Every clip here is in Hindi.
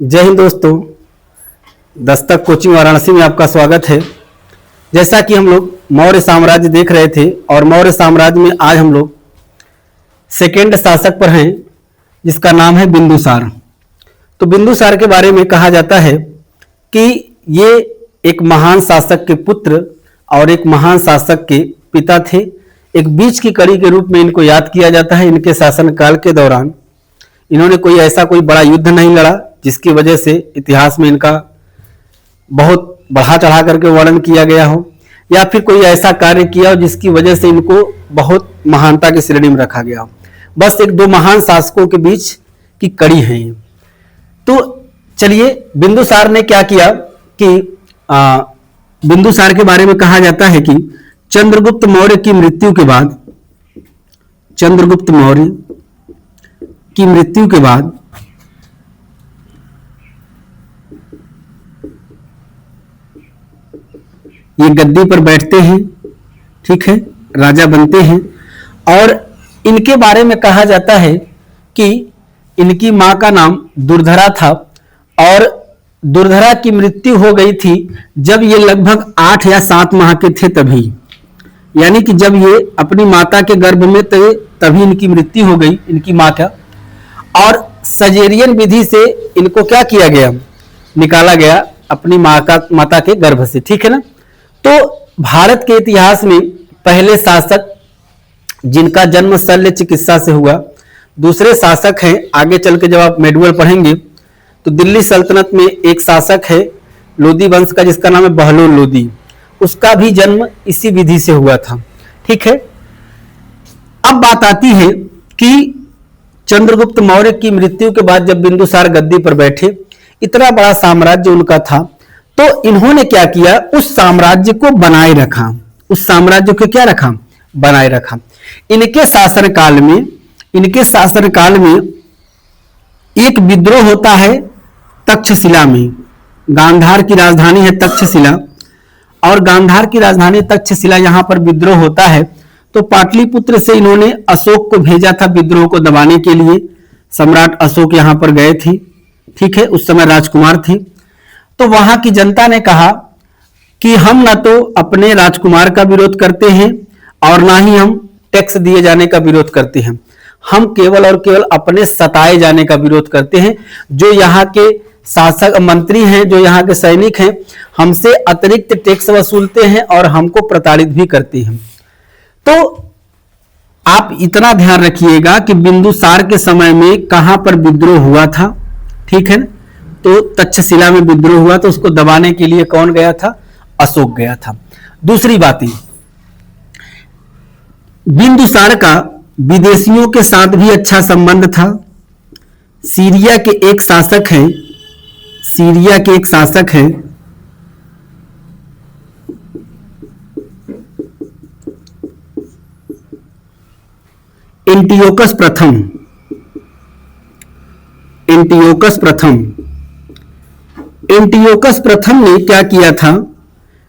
जय हिंद दोस्तों। दस्तक कोचिंग वाराणसी में आपका स्वागत है। जैसा कि हम लोग मौर्य साम्राज्य देख रहे थे और मौर्य साम्राज्य में आज हम लोग सेकेंड शासक पर हैं जिसका नाम है बिंदुसार। तो बिंदुसार के बारे में कहा जाता है कि ये एक महान शासक के पुत्र और एक महान शासक के पिता थे। एक बीच की कड़ी के रूप में इनको याद किया जाता है। इनके शासनकाल के दौरान इन्होंने कोई बड़ा युद्ध नहीं लड़ा जिसकी वजह से इतिहास में इनका बहुत बढ़ा चढ़ा करके वर्णन किया गया हो, या फिर कोई ऐसा कार्य किया हो जिसकी वजह से इनको बहुत महानता की श्रेणी में रखा गया हो। बस एक दो महान शासकों के बीच की कड़ी है ये। तो चलिए बिंदुसार ने क्या किया कि बिंदुसार के बारे में कहा जाता है कि चंद्रगुप्त मौर्य की मृत्यु के बाद ये गद्दी पर बैठते हैं, ठीक है, राजा बनते हैं। और इनके बारे में कहा जाता है कि इनकी मां का नाम दुर्धरा था और दुर्धरा की मृत्यु हो गई थी जब ये लगभग 8 या 7 माह के थे, तभी यानी कि जब ये अपनी माता के गर्भ में थे तभी इनकी मृत्यु हो गई, इनकी मां का। और सजेरियन विधि से इनको क्या किया गया, निकाला गया अपनी माता के गर्भ से, ठीक है ना। तो भारत के इतिहास में पहले शासक जिनका जन्म शल्य चिकित्सा से हुआ, दूसरे शासक हैं, आगे चल के जब आप मेडुअल पढ़ेंगे तो दिल्ली सल्तनत में एक शासक है लोदी वंश का जिसका नाम है बहलोल लोदी, उसका भी जन्म इसी विधि से हुआ था, ठीक है। अब बात आती है कि चंद्रगुप्त मौर्य की मृत्यु के बाद जब बिंदुसार गद्दी पर बैठे, इतना बड़ा साम्राज्य उनका था, तो इन्होंने क्या किया, उस साम्राज्य को बनाए रखा। उस साम्राज्य को क्या रखा, बनाए रखा। इनके शासनकाल में एक विद्रोह होता है तक्षशिला में। गांधार की राजधानी है तक्षशिला, और गांधार की राजधानी तक्षशिला यहां पर विद्रोह होता है। तो पाटलिपुत्र से इन्होंने अशोक को भेजा था विद्रोह को दबाने के लिए। सम्राट अशोक यहां पर गए थे, ठीक है, उस समय राजकुमार थे। तो वहां की जनता ने कहा कि हम ना तो अपने राजकुमार का विरोध करते हैं और ना ही हम टैक्स दिए जाने का विरोध करते हैं, हम केवल और केवल अपने सताए जाने का विरोध करते हैं। जो यहाँ के शासक मंत्री हैं, जो यहाँ के सैनिक हैं, हमसे अतिरिक्त टैक्स वसूलते हैं और हमको प्रताड़ित भी करते हैं। तो आप इतना ध्यान रखिएगा कि बिंदुसार के समय में कहां पर विद्रोह हुआ था, ठीक है ना। तो तक्षशिला में विद्रोह हुआ, तो उसको दबाने के लिए कौन गया था, अशोक गया था। दूसरी बात, बिंदुसार का विदेशियों के साथ भी अच्छा संबंध था। सीरिया के एक शासक हैं एंटियोकस प्रथम ने क्या किया था,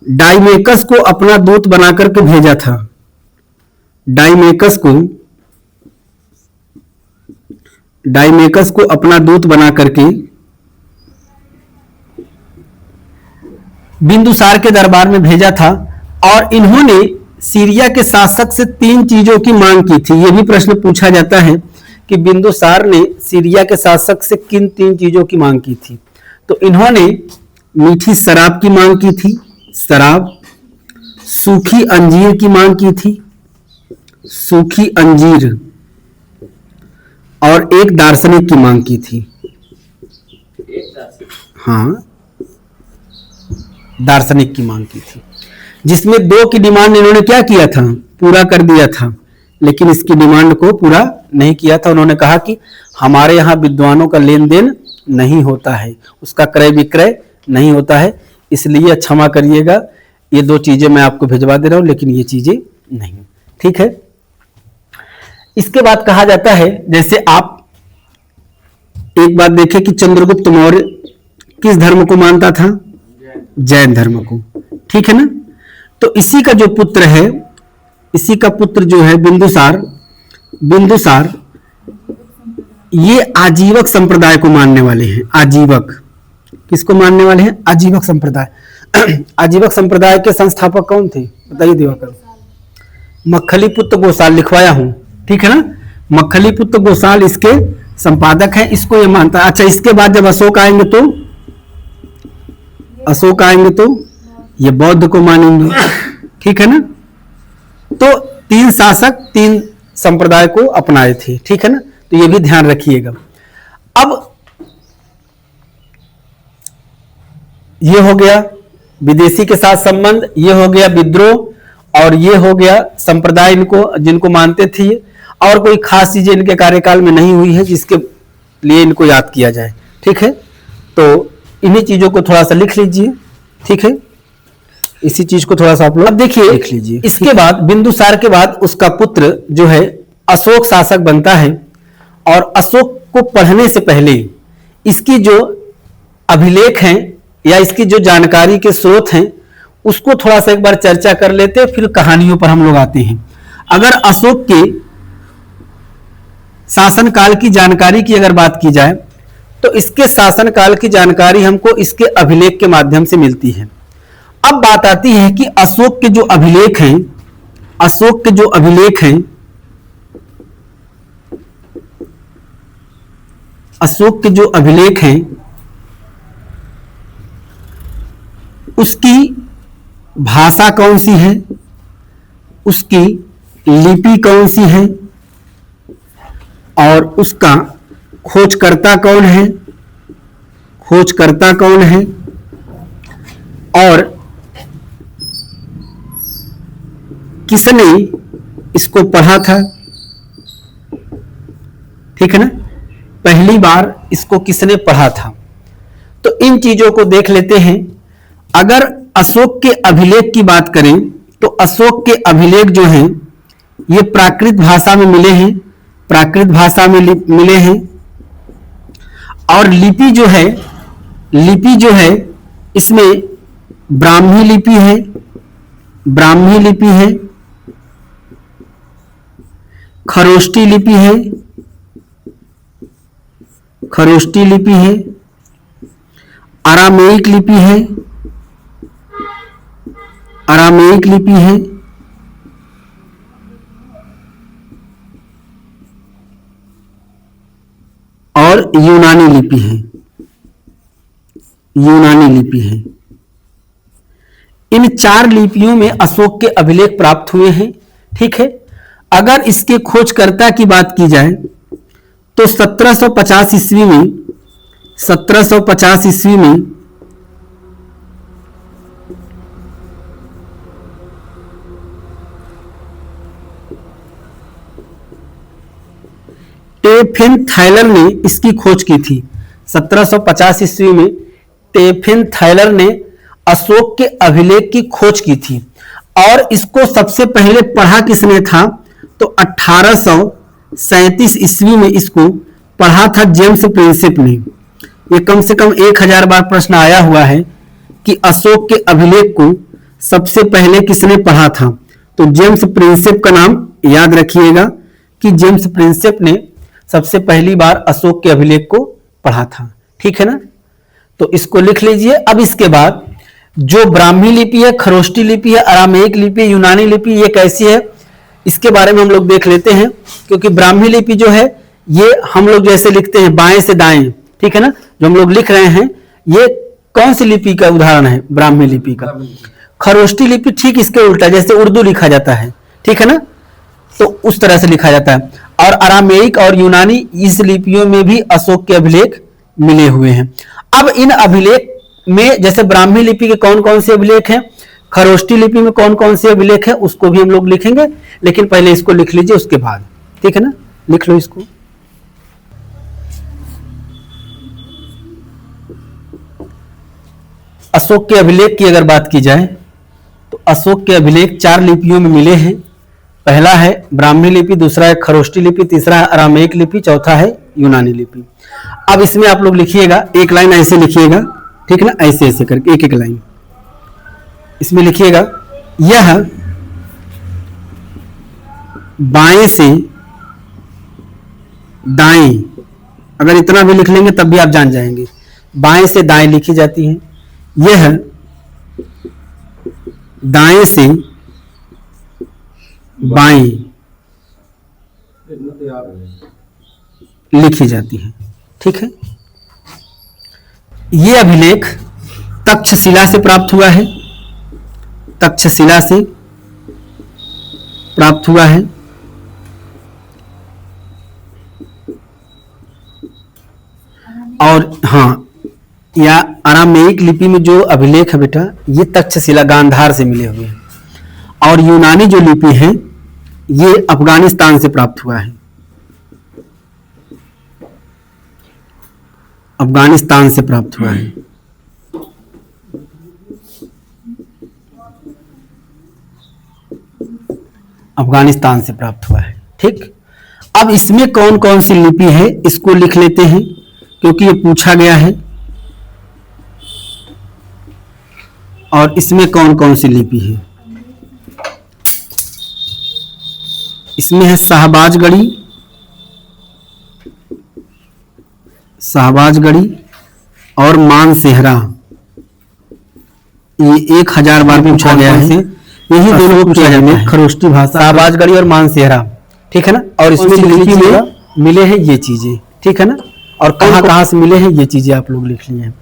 डाइमेकस को अपना दूत बनाकर के भेजा था। डाइमेकस को अपना दूत बना करके बिंदुसार के दरबार में भेजा था। और इन्होंने सीरिया के शासक से 3 चीजों की मांग की थी। यह भी प्रश्न पूछा जाता है कि बिंदुसार ने सीरिया के शासक से किन 3 चीजों की मांग की थी। तो इन्होंने मीठी शराब की मांग की थी, शराब, सूखी अंजीर की मांग की थी, सूखी अंजीर, और एक दार्शनिक की मांग की थी। हाँ, दार्शनिक की मांग की थी, जिसमें 2 की डिमांड इन्होंने क्या किया था, पूरा कर दिया था, लेकिन इसकी डिमांड को पूरा नहीं किया था। उन्होंने कहा कि हमारे यहाँ विद्वानों का लेन देन नहीं होता है, उसका क्रय विक्रय नहीं होता है, इसलिए क्षमा करिएगा, ये 2 चीजें मैं आपको भिजवा दे रहा हूं, लेकिन ये चीजें नहीं, ठीक है। इसके बाद कहा जाता है, जैसे आप एक बात देखें कि चंद्रगुप्त मौर्य किस धर्म को मानता था, जैन धर्म को, ठीक है ना। तो इसी का जो पुत्र है, इसी का पुत्र जो है बिंदुसार ये आजीवक संप्रदाय को मानने वाले हैं। आजीवक किसको मानने वाले हैं? आजीवक संप्रदाय। आजीवक संप्रदाय के संस्थापक कौन थे बताइए दिवाकर? मक्खली पुत्र गोसाल लिखवाया हूं, ठीक है ना। मक्खली पुत्र गोसाल इसके संपादक हैं, इसको ये मानता है। अच्छा, इसके बाद जब अशोक आएंगे तो ये बौद्ध को मानेंगे, ठीक है ना। तो 3 शासक 3 संप्रदाय को अपनाए थे, ठीक है ना। तो ये भी ध्यान रखिएगा। अब ये हो गया विदेशी के साथ संबंध, ये हो गया विद्रोह, और ये हो गया संप्रदाय इनको जिनको मानते थे। और कोई खास चीजें इनके कार्यकाल में नहीं हुई है जिसके लिए इनको याद किया जाए, ठीक है। तो इन्हीं चीजों को थोड़ा सा लिख लीजिए, ठीक है। इसी चीज को थोड़ा सा आप लोग देखिए, लिख लीजिए। इसके बाद बिंदुसार के बाद उसका पुत्र जो है अशोक शासक बनता है। और अशोक को पढ़ने से पहले इसकी जो अभिलेख हैं या इसकी जो जानकारी के स्रोत हैं उसको थोड़ा सा एक बार चर्चा कर लेते हैं, फिर कहानियों पर हम लोग आते हैं। अगर अशोक के शासनकाल की जानकारी की अगर बात की जाए तो इसके शासनकाल की जानकारी हमको इसके अभिलेख के माध्यम से मिलती है। अब बात आती है कि अशोक के जो अभिलेख हैं, अशोक के जो अभिलेख हैं, अशोक के जो अभिलेख हैं उसकी भाषा कौन सी है, उसकी लिपि कौन सी है, और उसका खोजकर्ता कौन है, खोजकर्ता कौन है, और किसने इसको पढ़ा था, ठीक है ना। पहली बार इसको किसने पढ़ा था। तो इन चीजों को देख लेते हैं। अगर अशोक के अभिलेख की बात करें तो अशोक के अभिलेख जो हैं ये प्राकृत भाषा में मिले हैं, प्राकृत भाषा में मिले हैं। और लिपि जो है, लिपि जो है इसमें ब्राह्मी लिपि है, ब्राह्मी लिपि है, खरोष्टी लिपि है, खरोष्टी लिपि है, अरामेइक लिपि है, अरामेइक लिपि है, और यूनानी लिपि है, यूनानी लिपि है। इन 4 लिपियों में अशोक के अभिलेख प्राप्त हुए हैं, ठीक है। अगर इसके खोजकर्ता की बात की जाए तो 1750 ईस्वी में, 1750 ईस्वी में टेफेन थायलर ने इसकी खोज की थी। 1750 ईस्वी में टेफेन थायलर ने अशोक के अभिलेख की खोज की थी। और इसको सबसे पहले पढ़ा किसने था तो 1837 ईस्वी में इसको पढ़ा था जेम्स प्रिंसेप ने। ये कम से कम 1000 बार प्रश्न आया हुआ है कि अशोक के अभिलेख को सबसे पहले किसने पढ़ा था। तो जेम्स प्रिंसेप का नाम याद रखिएगा कि जेम्स प्रिंसेप ने सबसे पहली बार अशोक के अभिलेख को पढ़ा था, ठीक है ना। तो इसको लिख लीजिए। अब इसके बाद जो ब्राह्मी लिपि है, खरोष्टी लिपि है, अरामेइक लिपि, यूनानी लिपि, ये कैसी है इसके बारे में हम लोग देख लेते हैं। क्योंकि ब्राह्मी लिपि जो है ये हम लोग जैसे लिखते हैं बाएं से दाएं, ठीक है ना। जो हम लोग लिख रहे हैं ये कौन सी लिपि का उदाहरण है, ब्राह्मी लिपि का। खरोष्टी लिपि ठीक इसके उल्टा, जैसे उर्दू लिखा जाता है, ठीक है ना, तो उस तरह से लिखा जाता है। और अरामेइक और यूनानी इस लिपियों में भी अशोक के अभिलेख मिले हुए हैं। अब इन अभिलेख में जैसे ब्राह्मी लिपि के कौन कौन से अभिलेख हैं, खरोष्टी लिपि में कौन कौन से अभिलेख हैं, उसको भी हम लोग लिखेंगे। लेकिन पहले इसको लिख लीजिए उसके बाद, ठीक है ना, लिख लो इसको। अशोक के अभिलेख की अगर बात की जाए तो अशोक के अभिलेख 4 लिपियों में मिले हैं। पहला है ब्राह्मी लिपि, दूसरा है खरोष्टी लिपि, तीसरा है अरामेइक लिपि, चौथा है यूनानी लिपि। अब इसमें आप लोग लिखिएगा, एक लाइन ऐसे लिखिएगा, ठीक है ना, ऐसे ऐसे करके एक एक लाइन इसमें लिखिएगा। यह बाएं से दाएं अगर इतना भी लिख लेंगे तब भी आप जान जाएंगे। बाएं से दाएं लिखी जाती है, यह दाएं से बाएं लिखी जाती है। ठीक है, यह अभिलेख तक्षशिला से प्राप्त हुआ है, तक्षशिला से प्राप्त हुआ है। और हाँ, या अरामेइक लिपि में जो अभिलेख है बेटा, ये तक्षशिला गांधार से मिले हुए हैं। और यूनानी जो लिपि है ये अफगानिस्तान से प्राप्त हुआ है, अफगानिस्तान से प्राप्त हुआ है। अफगानिस्तान से प्राप्त हुआ है। ठीक, अब इसमें कौन कौन सी लिपि है इसको लिख लेते हैं, क्योंकि ये पूछा गया है। और इसमें कौन कौन सी लिपि है, इसमें है शाहबाजगढ़ी, शाहबाजगढ़ी और मानसेहरा। ये 1000 बार पूछा गया है, यही दोनों को पूछा जाता है, खरोष्टी भाषा, शाहबाजगढ़ी और मानसेहरा। ठीक है ना, और इसमें लिपि में मिले हैं ये चीजें। ठीक है ना, और कहाँ कहाँ से मिले हैं ये चीजें आप लोग लिख लिए हैं।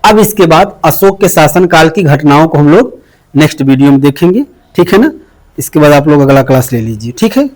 अब इसके बाद अशोक के शासनकाल की घटनाओं को हम लोग नेक्स्ट वीडियो में देखेंगे। ठीक है ना, इसके बाद आप लोग अगला क्लास ले लीजिए। ठीक है।